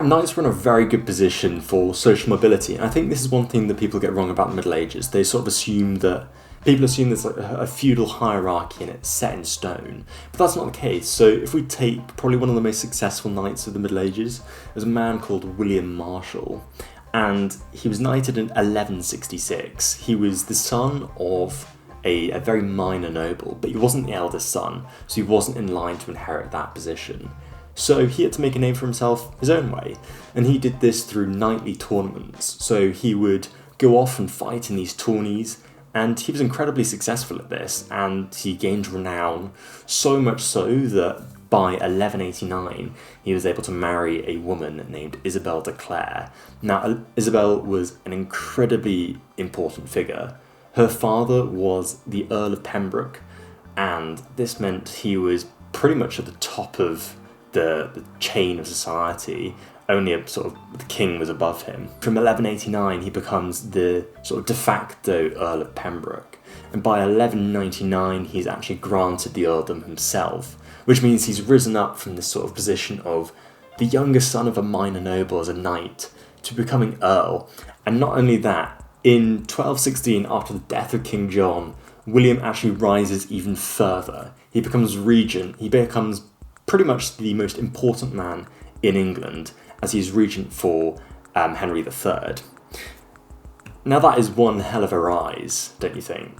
Knights were in a very good position for social mobility, and I think this is one thing that people get wrong about the Middle Ages. They sort of assume that people assume there's like a feudal hierarchy and it's set in stone, but that's not the case. So if we take probably one of the most successful knights of the Middle Ages, there's a man called William Marshall, and he was knighted in 1166. He was the son of a very minor noble, but he wasn't the eldest son, so he wasn't in line to inherit that position. So he had to make a name for himself his own way, and he did this through knightly tournaments. So he would go off and fight in these tourneys, and he was incredibly successful at this, and he gained renown, so much so that by 1189 he was able to marry a woman named Isabel de Clare. Now, Isabel was an incredibly important figure. Her father was the Earl of Pembroke, and this meant he was pretty much at the top of the chain of society. Only the king was above him. From 1189 he becomes the sort of de facto Earl of Pembroke, and by 1199 he's actually granted the earldom himself, which means he's risen up from this sort of position of the youngest son of a minor noble as a knight to becoming earl. And not only that, in 1216, after the death of King John, William actually rises even further. He becomes regent. He becomes pretty much the most important man in England, as he's regent for Henry III. Now that is one hell of a rise, don't you think?